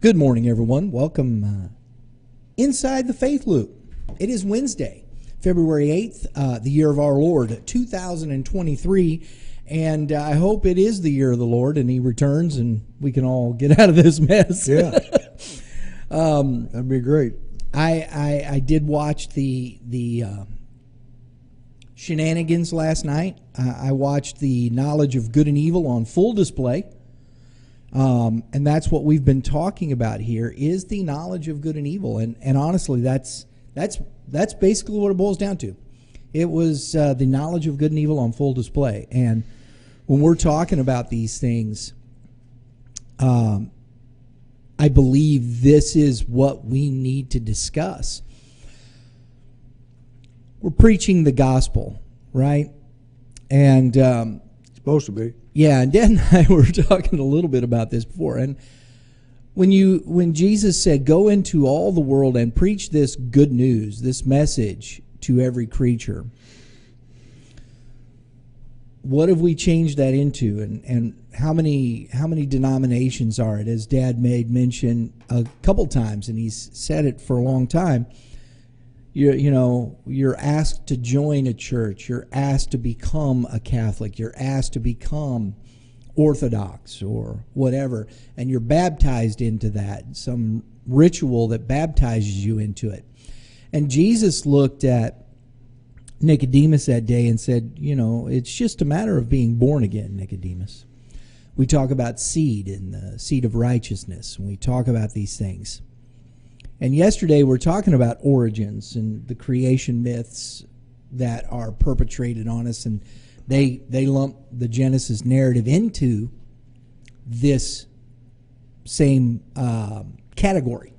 Good morning, everyone. Welcome inside the Faith Loop. It is Wednesday, February 8th, the year of our Lord, 2023, and I hope it is the year of the Lord and He returns and we can all get out of this mess. Yeah, that'd be great. I did watch the shenanigans last night. I watched the knowledge of good and evil on full display. And that's what we've been talking about here is the knowledge of good and evil. And honestly, that's basically what it boils down to. It was the knowledge of good and evil on full display. And when we're talking about these things, I believe this is what we need to discuss. We're preaching the gospel, right? And Supposed to be. yeah, and Dad and I were talking a little bit about this before. And when Jesus said, "Go into all the world and preach this good news, this message to every creature," what have we changed that into? And how many denominations are it? As Dad made mention a couple times, and he's said it for a long time. You're asked to join a church. You're asked to become a Catholic. You're asked to become Orthodox or whatever. And you're baptized into that, some ritual that baptizes you into it. And Jesus looked at Nicodemus that day and said, it's just a matter of being born again, Nicodemus. We talk about seed and the seed of righteousness, and we talk about these things. And yesterday we're talking about origins and the creation myths that are perpetrated on us, and they lump the Genesis narrative into this same category.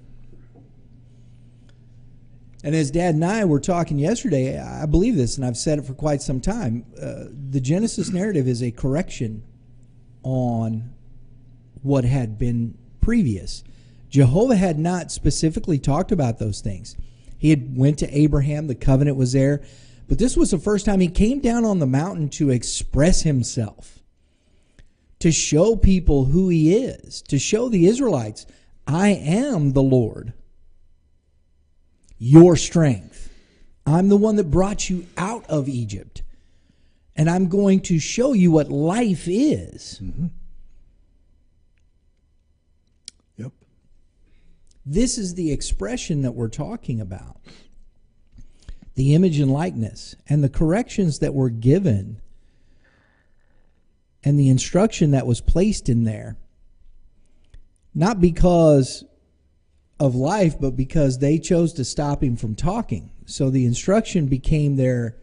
And as Dad and I were talking yesterday, I believe this, and I've said it for quite some time, the Genesis narrative is a correction on what had been previous. Jehovah had not specifically talked about those things. He had went to Abraham, the covenant was there, but this was the first time he came down on the mountain to express himself, to show people who he is, to show the Israelites, I am the Lord, your strength. I'm the one that brought you out of Egypt, and I'm going to show you what life is. Mm-hmm. This is the expression that we're talking about. The image and likeness and the corrections that were given and the instruction that was placed in there. Not because of life, but because they chose to stop him from talking. So the instruction became their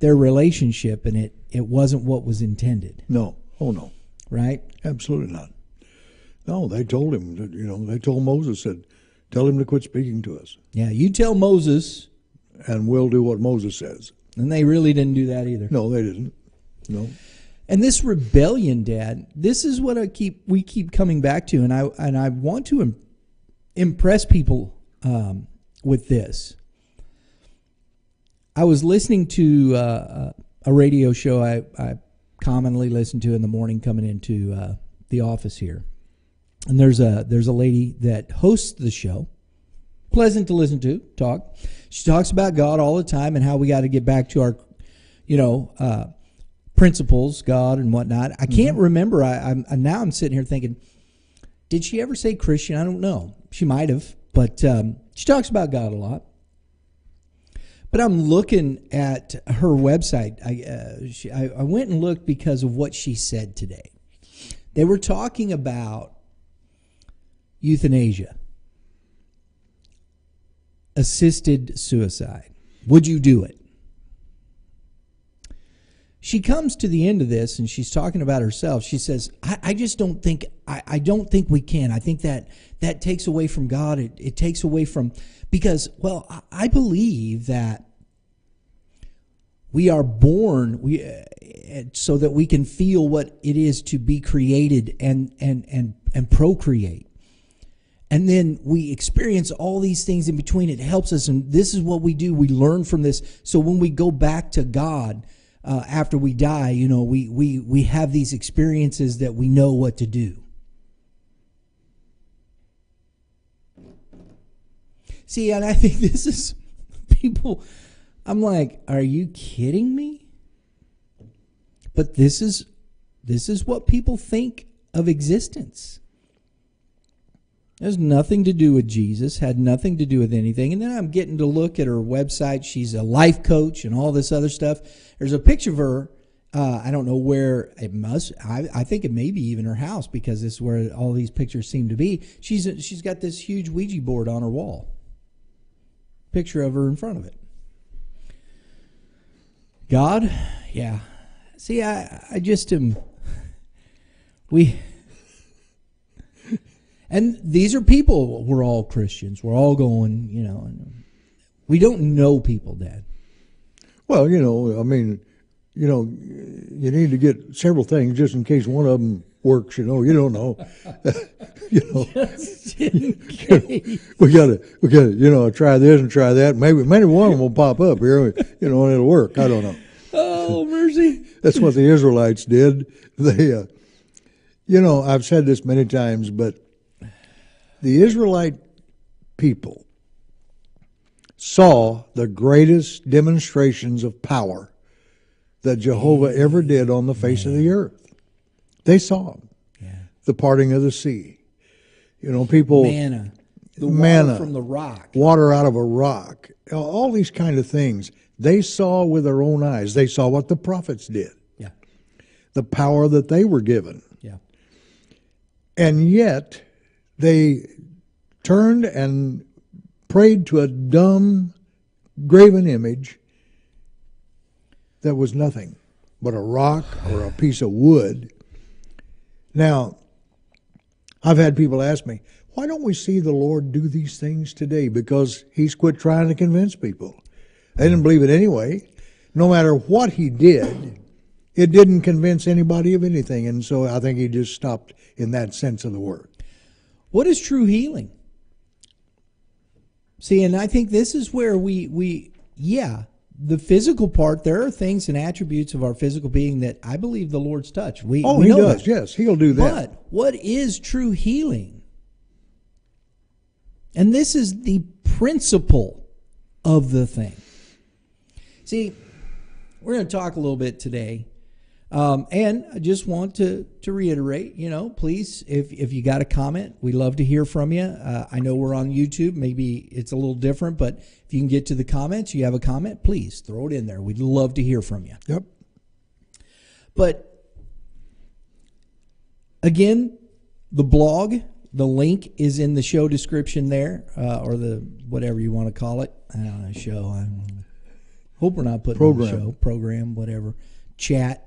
relationship, and it wasn't what was intended. No. Oh, no. Right? Absolutely not. No, they told him, they told Moses, said, tell him to quit speaking to us. Yeah, you tell Moses. And we'll do what Moses says. And they really didn't do that either. No, they didn't. No. And this rebellion, Dad, this is what we keep coming back to, and I want to impress people with this. I was listening to a radio show I commonly listen to in the morning coming into the office here. And there's a lady that hosts the show. Pleasant to listen to, talk. She talks about God all the time and how we got to get back to our, principles, God and whatnot. I can't remember. Now I'm sitting here thinking, did she ever say Christian? I don't know. She might have, but she talks about God a lot. But I'm looking at her website. I went and looked because of what she said today. They were talking about euthanasia, assisted suicide. Would you do it? She comes to the end of this and she's talking about herself. She says, I just don't think, I don't think we can. I think that takes away from God. It takes away from, because, I believe that we are born so that we can feel what it is to be created and procreate. And then we experience all these things in between. It helps us, and this is what we do. We learn from this. So when we go back to God after we die, we have these experiences that we know what to do. See, and I think this is people. I'm like, are you kidding me? But this is what people think of existence. There's nothing to do with Jesus, had nothing to do with anything. And then I'm getting to look at her website. She's a life coach and all this other stuff. There's a picture of her. I don't know where it must. I think it may be even her house, because this is where all these pictures seem to be. She's got this huge Ouija board on her wall. Picture of her in front of it. God, yeah. See, I just am. And these are people. We're all Christians. We're all going. We don't know people, Dad. Well, I mean, you need to get several things just in case one of them works. You don't know. Just in case. We gotta, try this and try that. Maybe one of them will pop up here. And it'll work. I don't know. Oh, mercy. That's what the Israelites did. They, I've said this many times, but the Israelite people saw the greatest demonstrations of power that Jehovah ever did on the face of the earth. They saw them. Yeah. The parting of the sea. People... Manna. The manna, water from the rock. Water out of a rock. All these kind of things. They saw with their own eyes. They saw what the prophets did. Yeah. The power that they were given. Yeah. And yet, they turned and prayed to a dumb, graven image that was nothing but a rock or a piece of wood. Now, I've had people ask me, why don't we see the Lord do these things today? Because he's quit trying to convince people. They didn't believe it anyway. No matter what he did, it didn't convince anybody of anything. And so I think he just stopped in that sense of the word. What is true healing? See, and I think this is where the physical part, there are things and attributes of our physical being that I believe the Lord's touch. We he know does, that. yes. He'll do that. But what is true healing? And this is the principle of the thing. See, we're going to talk a little bit today. And I just want to reiterate, please, if you got a comment, we love to hear from you. I know we're on YouTube. Maybe it's a little different, but if you can get to the comments, you have a comment, please throw it in there. We'd love to hear from you. Yep. But again, the blog, the link is in the show description there, or the whatever you want to call it. I don't know, show. I don't know. Hope we're not putting on a show, program, whatever, chat.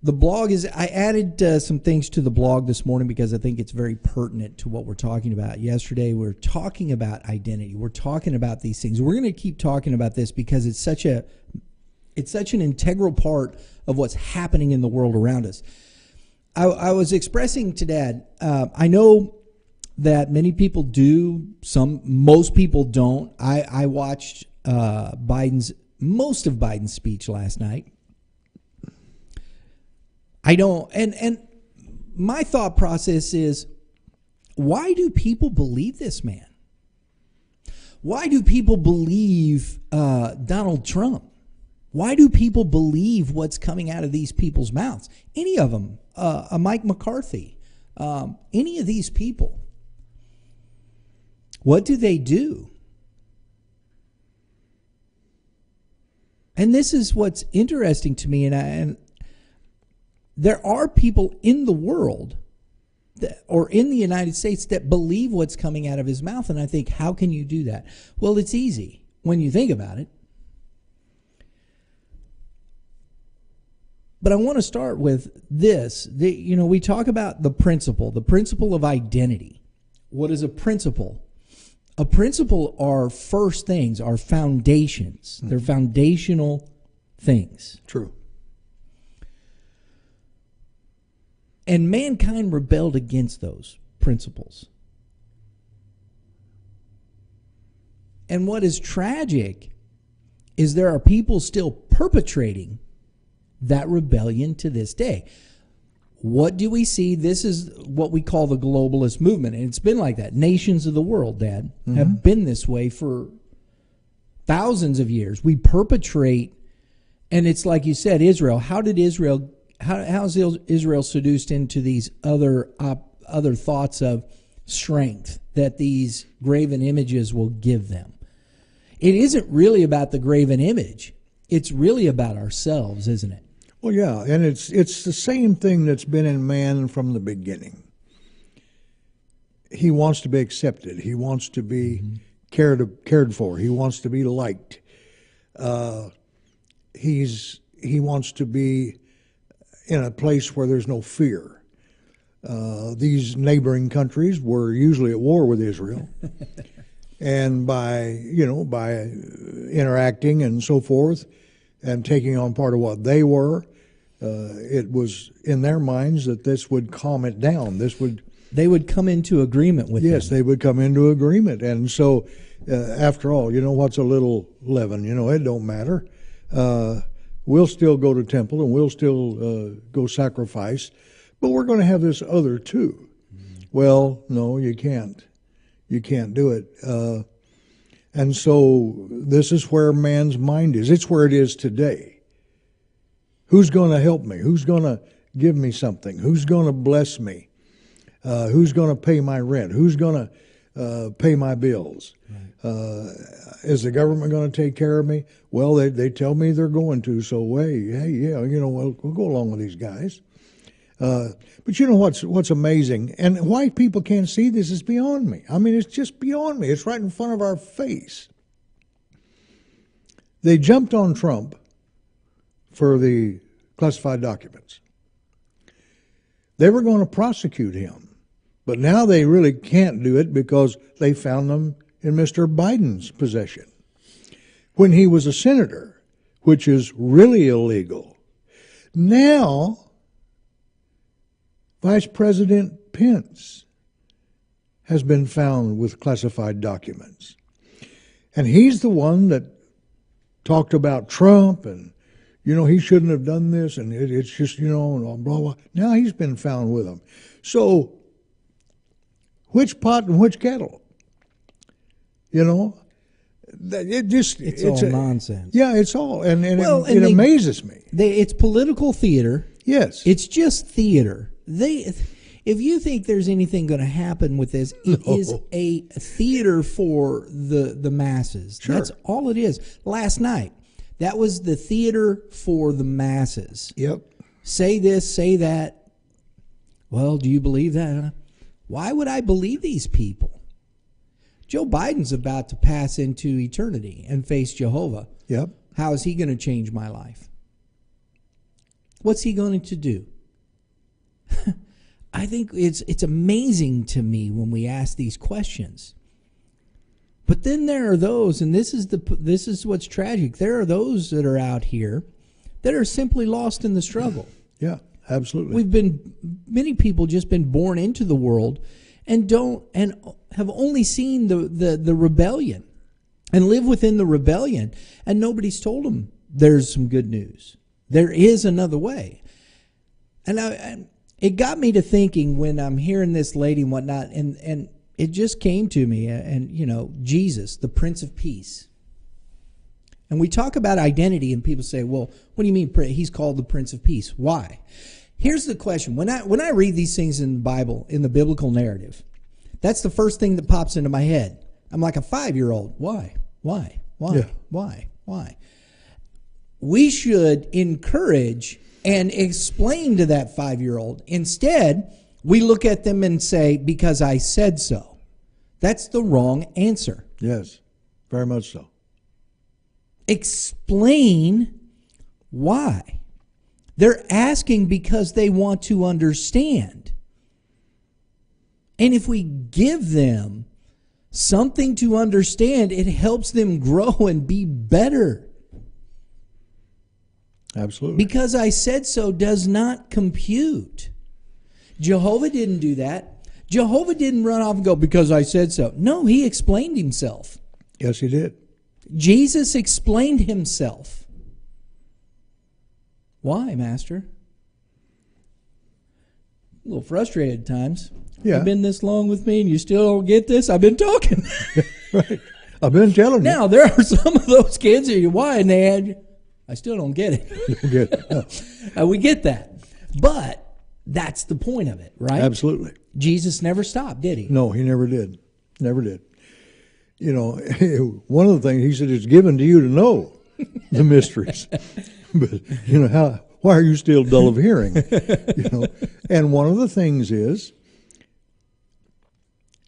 The blog is, I added some things to the blog this morning because I think it's very pertinent to what we're talking about. Yesterday, we were talking about identity. We're talking about these things. We're going to keep talking about this because it's such an integral part of what's happening in the world around us. I was expressing to Dad, I know that many people do, most people don't. I watched most of Biden's speech last night. I don't, and my thought process is, why do people believe this man? Why do people believe Donald Trump? Why do people believe what's coming out of these people's mouths? Any of them, a Mike McCarthy, any of these people. What do they do? And this is what's interesting to me, and there are people in the world or in the United States that believe what's coming out of his mouth. And I think, how can you do that? Well, it's easy when you think about it. But I want to start with this. We talk about the principle of identity. What is a principle? A principle are first things, are foundations. They're foundational things. True. And mankind rebelled against those principles. And what is tragic is there are people still perpetrating that rebellion to this day. what do we see? This is what we call the globalist movement. And it's been like that. Nations of the world, Dad, have been this way for thousands of years. We perpetrate, and it's like you said, Israel. How's Israel seduced into these other thoughts of strength that these graven images will give them? It isn't really about the graven image. It's really about ourselves, isn't it? Well, yeah, and it's the same thing that's been in man from the beginning. He wants to be accepted. He wants to be cared for. He wants to be liked. He wants to be in a place where there's no fear. These neighboring countries were usually at war with Israel. And by interacting and so forth and taking on part of what they were, it was in their minds that this would calm it down. They would come into agreement with Yes, them. they would come into agreement. And so, after all, what's a little leaven? It don't matter. We'll still go to temple and we'll still go sacrifice, but we're going to have this other too. Well, no, you can't. You can't do it. And so this is where man's mind is. It's where it is today. Who's going to help me? Who's going to give me something? Who's going to bless me? Who's going to pay my rent? Who's going to pay my bills? Right. Is the government going to take care of me? Well, they tell me they're going to. So we'll go along with these guys. But what's amazing, and why people can't see this is beyond me. I mean, it's just beyond me. It's right in front of our face. They jumped on Trump for the classified documents. They were going to prosecute him, but now they really can't do it because they found them in Mr. Biden's possession when he was a senator, which is really illegal. Now, Vice President Pence has been found with classified documents. And he's the one that talked about Trump and, he shouldn't have done this and it's just, blah, blah. Now he's been found with them. So, which pot and which kettle? It's all nonsense. Yeah, it's all. And it amazes me. It's political theater. Yes. It's just theater. If you think there's anything going to happen with this, it is a theater for the masses. Sure. That's all it is. Last night, that was the theater for the masses. Yep. Say this, say that. Well, do you believe that? Huh? Why would I believe these people? Joe Biden's about to pass into eternity and face Jehovah. Yep. How is he going to change my life? What's he going to do? I think it's amazing to me when we ask these questions. But then there are those, and this is what's tragic. There are those that are out here that are simply lost in the struggle. Yeah, absolutely. Many people just been born into the world and have only seen the rebellion and live within the rebellion, and nobody's told them there's some good news. There is another way. And it got me to thinking when I'm hearing this lady and whatnot, and it just came to me, and Jesus, the Prince of Peace. And we talk about identity, and people say, well, what do you mean he's called the Prince of Peace? Why? Here's the question. When I read these things in the Bible, in the biblical narrative, that's the first thing that pops into my head. I'm like a 5-year-old. Why? Yeah. Why? We should encourage and explain to that 5-year-old. Instead, we look at them and say, because I said so. That's the wrong answer. Yes, very much so. Explain why. They're asking because they want to understand. And if we give them something to understand, it helps them grow and be better. Absolutely. Because I said so does not compute. Jehovah didn't do that. Jehovah didn't run off and go, because I said so. No, he explained himself. Yes, he did. Jesus explained himself. Why, Master? A little frustrated at times. Yeah. You've been this long with me and you still don't get this? I've been talking. Right. I've been telling you. Now, there are some of those kids that why and they had, I still don't get it. You don't get it. We get that. But that's the point of it, right? Absolutely. Jesus never stopped, did he? No, he never did. Never did. You know, one of the things he said, it's given to you to know the mysteries. But, you know, why are you still dull of hearing? You know, and one of the things is,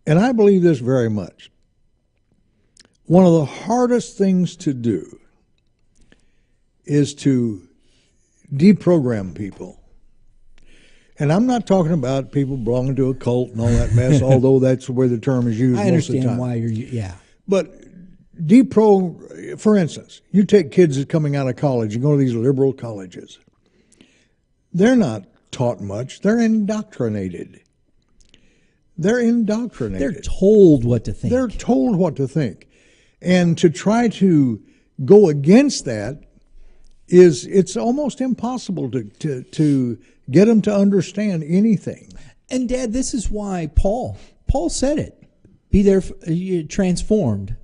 and I believe this very much, one of the hardest things to do is to deprogram people. And I'm not talking about people belonging to a cult and all that mess, although that's where the term is used I most of the time. understand why you're, yeah. But for instance, you take kids that's coming out of college and go to these liberal colleges. They're not taught much. They're indoctrinated. They're told what to think. They're told what to think. And to try to go against that it's almost impossible to get them to understand anything. And Dad, this is why Paul said it. Be there transformed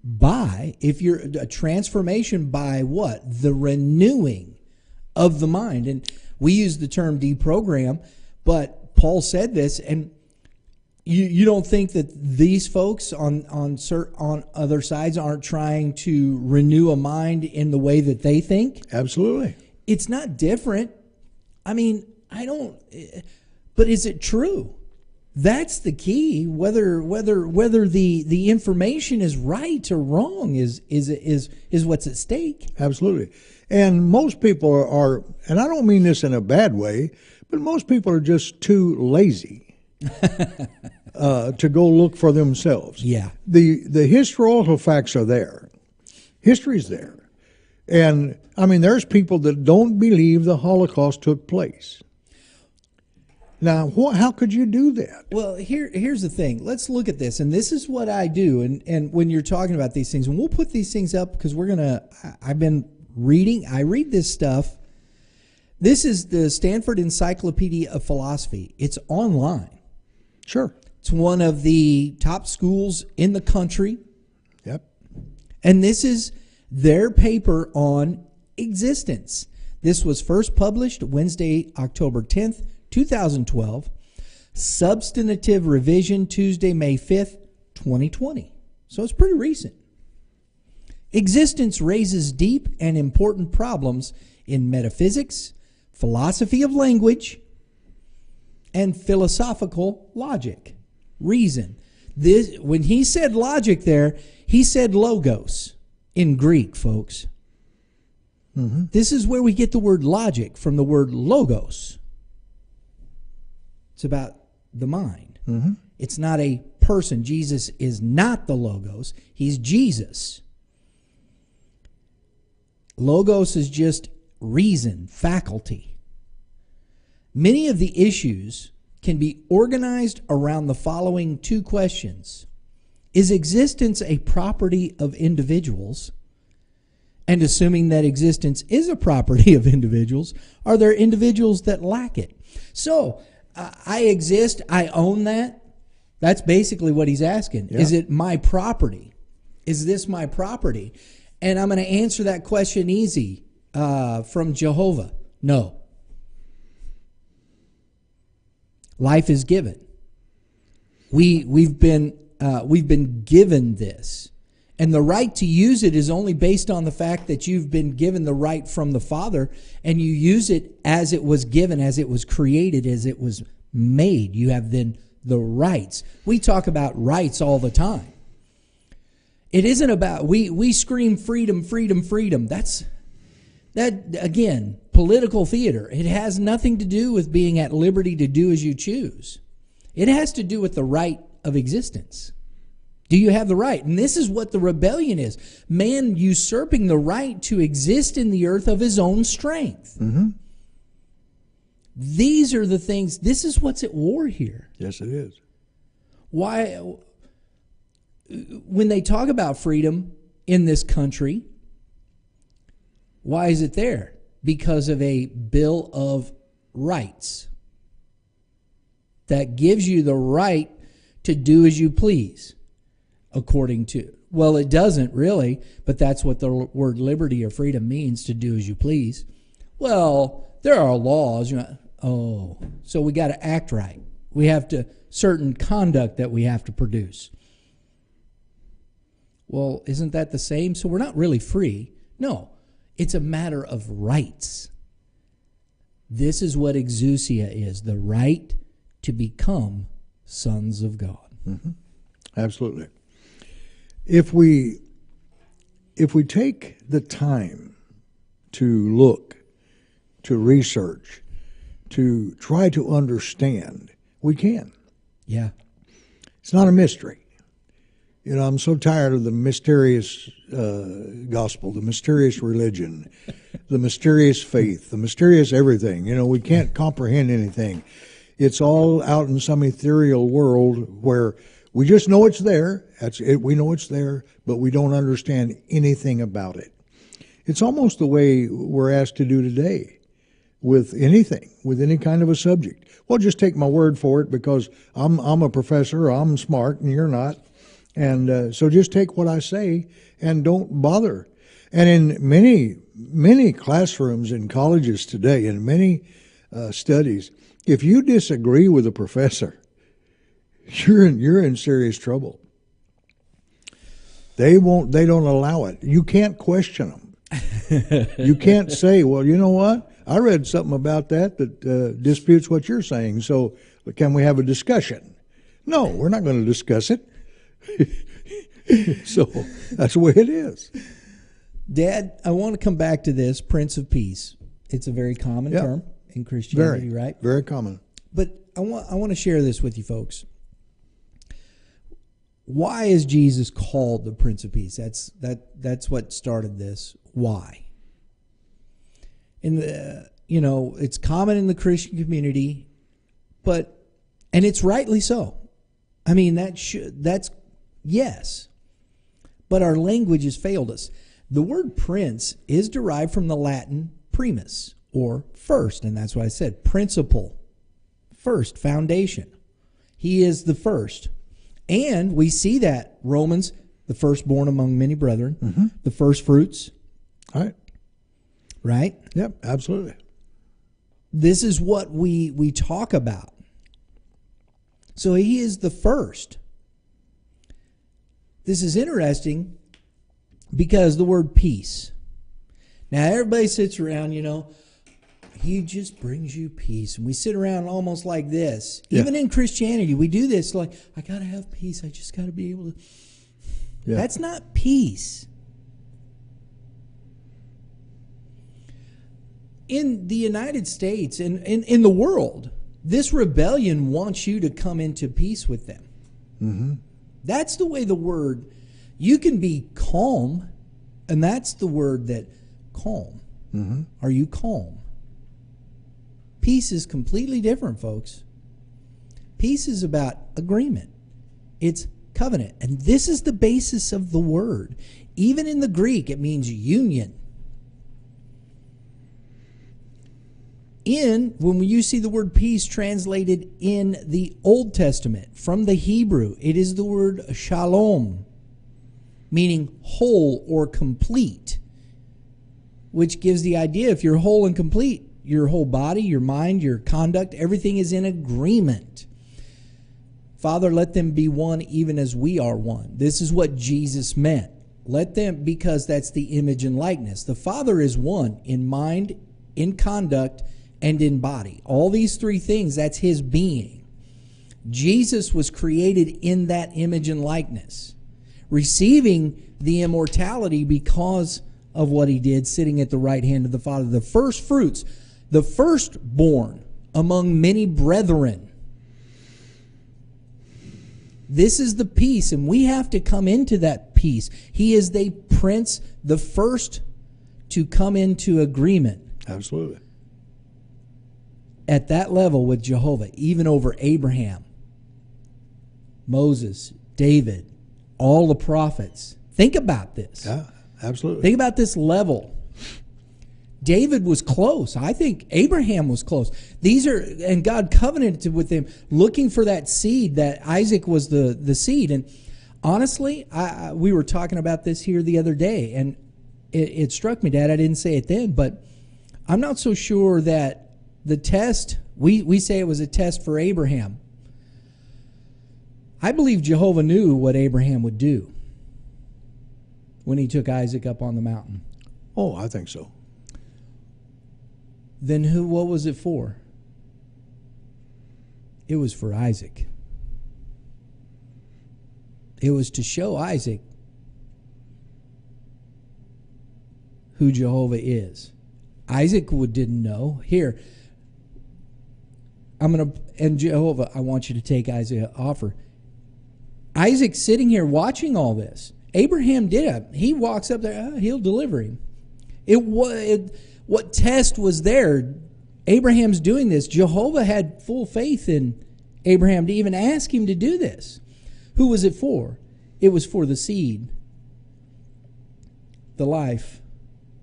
by, if you're a transformation by what? The renewing of the mind. And we use the term deprogram, but Paul said this, and you don't think that these folks on other sides aren't trying to renew a mind in the way that they think? Absolutely. It's not different. I mean, but is it true? That's the key. Whether the information is right or wrong is what's at stake. Absolutely. And most people are, and I don't mean this in a bad way, but most people are just too lazy to go look for themselves. Yeah. The historical facts are there. History's there. And, I mean, there's people that don't believe the Holocaust took place. Now, how could you do that? Well, here's the thing. Let's look at this. And this is what I do. And when you're talking about these things, and we'll put these things up because I've been reading. I read this stuff. This is the Stanford Encyclopedia of Philosophy. It's online. Sure. It's one of the top schools in the country. Yep. And this is their paper on existence. This was first published Wednesday, October 10th, 2012. Substantive revision Tuesday, May 5th, 2020. So it's pretty recent. Existence raises deep and important problems in metaphysics, philosophy of language, and philosophical logic, reason. When he said logic there, he said logos in Greek, folks. Mm-hmm. This is where we get the word logic from the word logos. It's about the mind. Mm-hmm. It's not a person. Jesus is not the logos. He's Jesus. Logos is just reason, faculty. Many of the issues can be organized around the following two questions. Is existence a property of individuals? And assuming that existence is a property of individuals, are there individuals that lack it? So, I exist, I own that. That's basically what he's asking. Yeah. Is it my property? Is this my property? And I'm going to answer that question easy from Jehovah. No. Life is given. We've been given this, and the right to use it is only based on the fact that you've been given the right from the Father, and you use it as it was given, as it was created, as it was made. You have then the rights. We talk about rights all the time. It isn't about we scream freedom, freedom, freedom. That again, political theater. It has nothing to do with being at liberty to do as you choose. It has to do with the right of existence. Do you have the right? And this is what the rebellion is. Man usurping the right to exist in the earth of his own strength. Mm-hmm. These are the things, this is what's at war here. Yes, it is. Why, when they talk about freedom in this country, why is it there? Because of a Bill of Rights. that gives you the right to do as you please, according to. Well, it doesn't really, but that's what the word liberty or freedom means, to do as you please. Well, there are laws. So we got to act right. We have to, certain conduct that we have to produce. Well, isn't that the same? So we're not really free. No, it's a matter of rights. This is what exousia is, the right to become sons of God. Mm-hmm. Absolutely. If we take the time to look, to research, to try to understand, we can. Yeah. It's not a mystery. You know, I'm so tired of the mysterious gospel, the mysterious religion, the mysterious faith, the mysterious everything. You know, we can't comprehend anything. It's all out in some ethereal world where we just know it's there. That's it. We know it's there, but we don't understand anything about it. It's almost the way we're asked to do today with anything, with any kind of a subject. Well, just take my word for it because I'm a professor, I'm smart, and you're not. And so just take what I say and don't bother. And in many classrooms in colleges today, in many studies, if you disagree with a professor, you're in serious trouble. They don't allow it. You can't question them. You can't say, well, you know what? I read something about that disputes what you're saying. So can we have a discussion? No, we're not going to discuss it. So that's the way it is. Dad, I want to come back to this, Prince of Peace. It's a very common term in Christianity, right? Very common. But I want to share this with you folks. Why is Jesus called the Prince of Peace? That's what started this. Why? It's common in the Christian community, and it's rightly so. I mean, that's yes. But our language has failed us. The word prince is derived from the Latin primus, or first, and that's what I said, principle, first, foundation. He is the first. And we see that, Romans, the firstborn among many brethren, the first fruits. All right. Right? Yep, absolutely. This is what we talk about. So he is the first. This is interesting because the word peace. Now, everybody sits around, he just brings you peace. And we sit around almost like this. Yeah. Even in Christianity, we do this like, I got to have peace. I just got to be able to. Yeah. That's not peace. In the United States and in the world, this rebellion wants you to come into peace with them. Mm-hmm. That's the way the word, you can be calm, and that's the word that calm. Mm-hmm. Are you calm? Peace is completely different, folks. Peace is about agreement. It's covenant. And this is the basis of the word. Even in the Greek, it means union. When you see the word peace translated in the Old Testament from the Hebrew, it is the word shalom, meaning whole or complete, which gives the idea if you're whole and complete, your whole body, your mind, your conduct, everything is in agreement. Father, let them be one even as we are one. This is what Jesus meant. Let them, because that's the image and likeness. The Father is one in mind, in conduct, and in body. All these three things, that's his being. Jesus was created in that image and likeness, receiving the immortality because of what he did, sitting at the right hand of the Father. The first fruits, the firstborn among many brethren. This is the peace, and we have to come into that peace. He is the prince, the first to come into agreement. Absolutely. At that level with Jehovah, even over Abraham, Moses, David, all the prophets. Think about this. Yeah, absolutely. Think about this level. David was close. I think Abraham was close. And God covenanted with them, looking for that seed, that Isaac was the seed. And honestly, we were talking about this here the other day, and it struck me, Dad, I didn't say it then, but I'm not so sure that the test, we say it was a test for Abraham. I believe Jehovah knew what Abraham would do when he took Isaac up on the mountain. Oh, I think so. Then what was it for? It was for Isaac. It was to show Isaac who Jehovah is. Isaac didn't know. Here, and Jehovah, I want you to take Isaac's offer. Isaac's sitting here watching all this. Abraham did it. He walks up there, he'll deliver him. What test was there? Abraham's doing this. Jehovah had full faith in Abraham to even ask him to do this. Who was it for? It was for the seed, the life,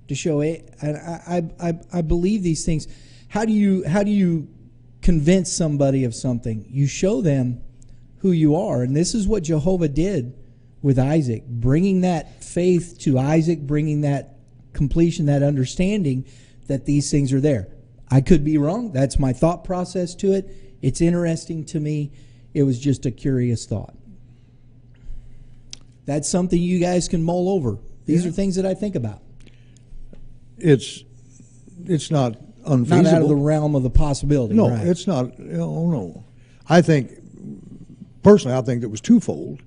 to show it. I believe these things. How do you convince somebody of something? You show them who you are, and this is what Jehovah did with Isaac, bringing that faith to Isaac, bringing that completion, that understanding that these things are there. I could be wrong. That's my thought process to it. It's interesting to me. It was just a curious thought. That's something you guys can mull over. These are things that I think about. It's not unfeasible. Not out of the realm of the possibility. No, right. It's not. Oh no. I think it was twofold.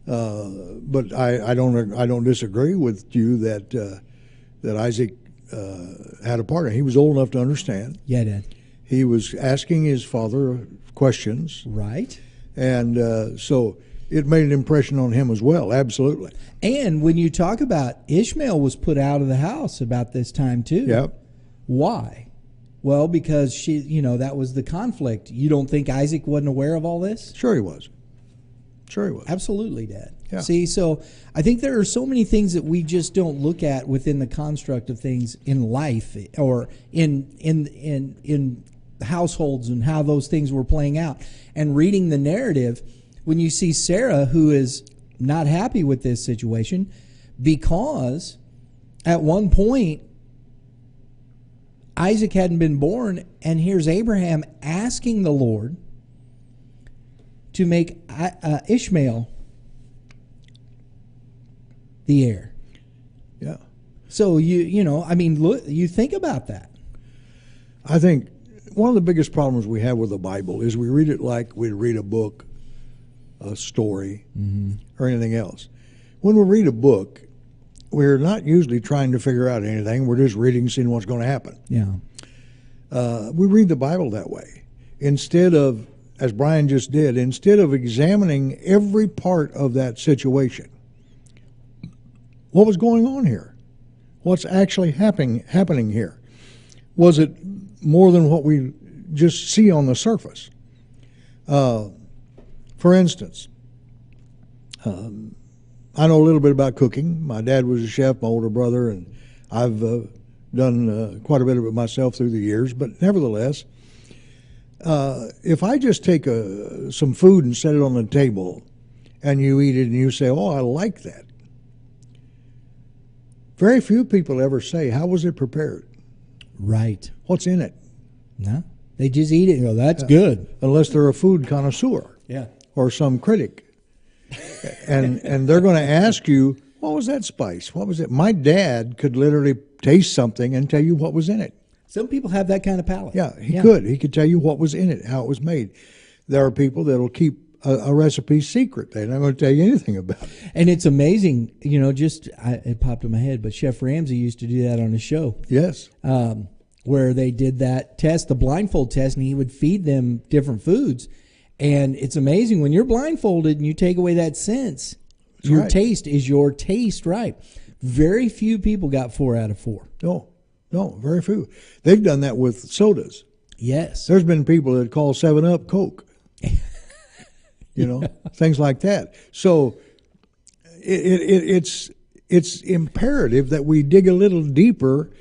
But I don't disagree with you that Isaac had a partner. He was old enough to understand. Yeah, Dad. He was asking his father questions. Right. And so it made an impression on him as well, absolutely. And when you talk about Ishmael was put out of the house about this time too. Yep. Why? Well, because that was the conflict. You don't think Isaac wasn't aware of all this? Sure he was. Absolutely, Dad. Yeah. See, so I think there are so many things that we just don't look at within the construct of things in life or in households and how those things were playing out. And reading the narrative, when you see Sarah, who is not happy with this situation, because at one point Isaac hadn't been born, and here's Abraham asking the Lord to make Ishmael the heir. Yeah. So look, you think about that. I think one of the biggest problems we have with the Bible is we read it like we'd read a book, a story, or anything else. When we read a book, we're not usually trying to figure out anything. We're just reading, seeing what's going to happen. Yeah. We read the Bible that way. Instead of, as Brian just did, instead of examining every part of that situation, what was going on here? What's actually happening here? Was it more than what we just see on the surface? For instance, I know a little bit about cooking. My dad was a chef, my older brother, and I've done quite a bit of it myself through the years. But nevertheless, if I just take some food and set it on the table and you eat it and you say, oh, I like that, very few people ever say, how was it prepared? Right. What's in it? No. They just eat it and go, that's good. Unless they're a food connoisseur. Yeah. Or some critic. and they're going to ask you, what was that spice? What was it? My dad could literally taste something and tell you what was in it. Some people have that kind of palate. Yeah, he could. He could tell you what was in it, how it was made. There are people that will keep a recipe secret. They're not going to tell you anything about it. And it's amazing, it popped in my head, but Chef Ramsay used to do that on his show. Yes. Where they did that test, the blindfold test, and he would feed them different foods. And it's amazing when you're blindfolded and you take away that sense, your taste is your taste, right? Very few people got 4 out of 4. No, very few. They've done that with sodas. Yes. There's been people that call 7-Up Coke. Things like that. So it's imperative that we dig a little deeper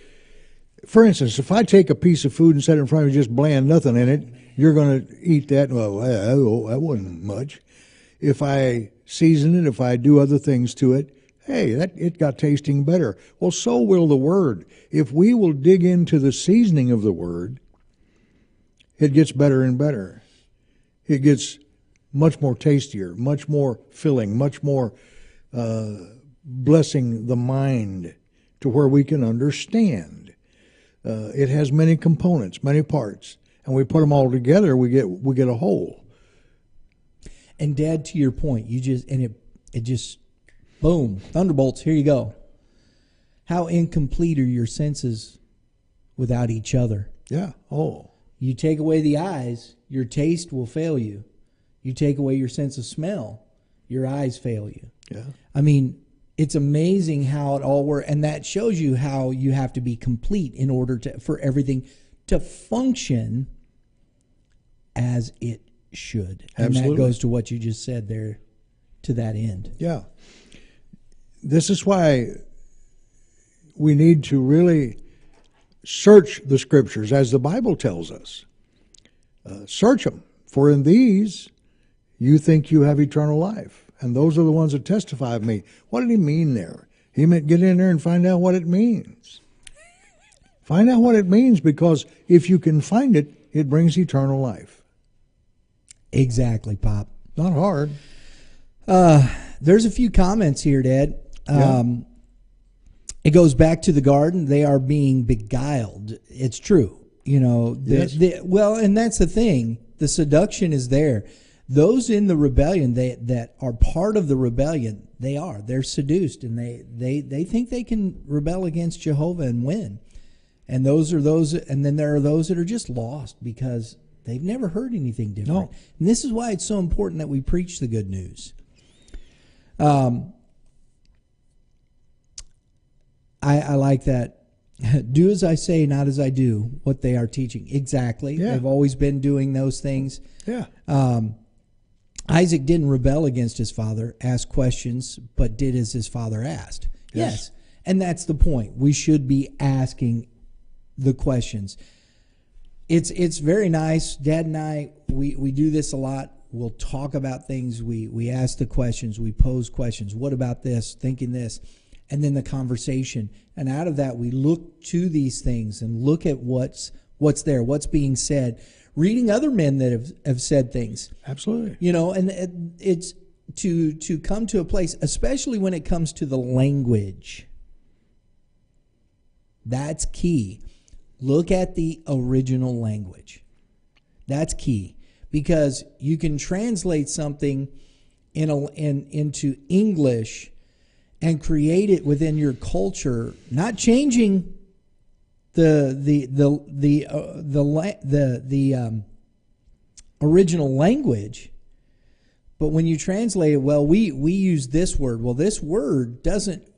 for instance, if I take a piece of food and set it in front of you, just bland, nothing in it, you're going to eat that. Well, that wasn't much. If I season it, if I do other things to it, hey, it got tasting better. Well, so will the Word. If we will dig into the seasoning of the Word, it gets better and better. It gets much more tastier, much more filling, much more blessing the mind to where we can understand. It has many components, many parts, and we put them all together, we get a whole. And Dad, to your point, it just boom, thunderbolts, here you go. How incomplete are your senses without each other? Yeah. Oh. You take away the eyes, your taste will fail you. You take away your sense of smell, your eyes fail you. Yeah. I mean, it's amazing how it all works, and that shows you how you have to be complete in order for everything to function as it should. Absolutely. And that goes to what you just said there, to that end. Yeah. This is why we need to really search the Scriptures, as the Bible tells us. Search them, for in these you think you have eternal life. And those are the ones that testify of me. What did he mean there? He meant get in there and find out what it means. Find out what it means, because if you can find it, it brings eternal life. Exactly, Pop. Not hard. There's a few comments here, Dad. Yeah. It goes back to the garden. They are being beguiled. It's true. You know, Yes. well, and that's the thing. The seduction is there. Those in the rebellion, that are part of the rebellion, they're seduced, and they think they can rebel against Jehovah and win. And and then there are those that are just lost because they've never heard anything different. No. And this is why it's so important that we preach the good news. I like that. Do as I say, not as I do, what they are teaching. Exactly. Yeah. They've always been doing those things. Yeah. Isaac didn't rebel against his father, ask questions, but did as his father asked. Yes. And that's the point. We should be asking the questions. It's very nice. Dad and I, we do this a lot. We'll talk about things. We ask the questions. We pose questions. What about this? Thinking this. And then the conversation. And out of that, we look to these things and look at what's there, what's being said. Reading other men that have said things. Absolutely. You know, and it's to come to a place, especially when it comes to the language. That's key. Look at the original language. That's key, because you can translate something into English and create it within your culture, not changing the original language, but when you translate it, well, we use this word. Well, this word doesn't,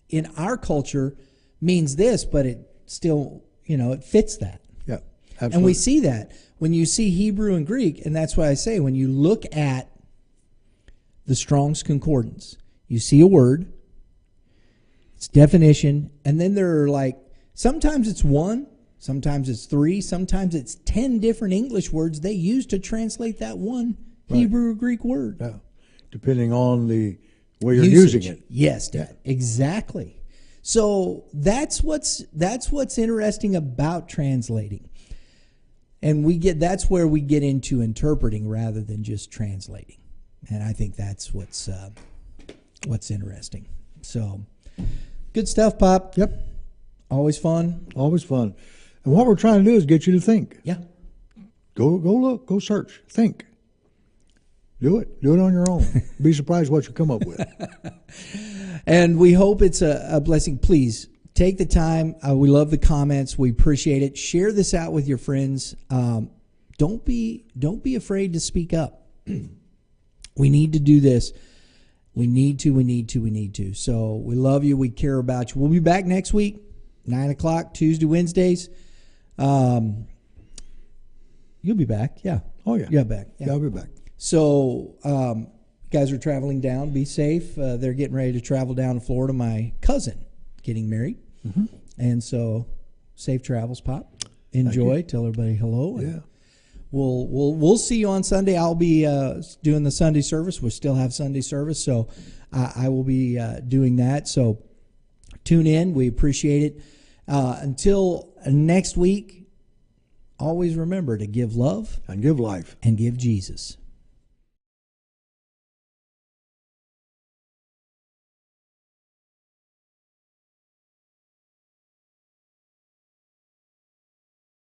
in our culture, means this, but it still, it fits that. Yeah, absolutely. And we see that when you see Hebrew and Greek, and that's why I say when you look at the Strong's Concordance, you see a word, its definition, and then there are sometimes it's one, sometimes it's three, sometimes it's 10 different English words they use to translate that one Hebrew or Greek word. Yeah. Depending on the way you're using it. Yes, Dad. Exactly. So that's what's interesting about translating. And that's where we get into interpreting rather than just translating. And I think that's what's interesting. So good stuff, Pop. Yep. Always fun. Always fun. And what we're trying to do is get you to think. Yeah. Go look. Go search. Think. Do it. Do it on your own. Be surprised what you come up with. And we hope it's a blessing. Please take the time. We love the comments. We appreciate it. Share this out with your friends. Don't be afraid to speak up. We need to do this. We need to. So we love you. We care about you. We'll be back next week, 9 o'clock, Tuesday, Wednesdays. You'll be back. Yeah. Oh, yeah. You're back. Yeah, I'll be back. So you guys are traveling down. Be safe. They're getting ready to travel down to Florida. My cousin getting married. Mm-hmm. And so safe travels, Pop. Enjoy. Tell everybody hello. Yeah. We'll see you on Sunday. I'll be doing the Sunday service. We still have Sunday service, so I will be doing that. So tune in. We appreciate it. Until next week, always remember to give love And give life. and give Jesus.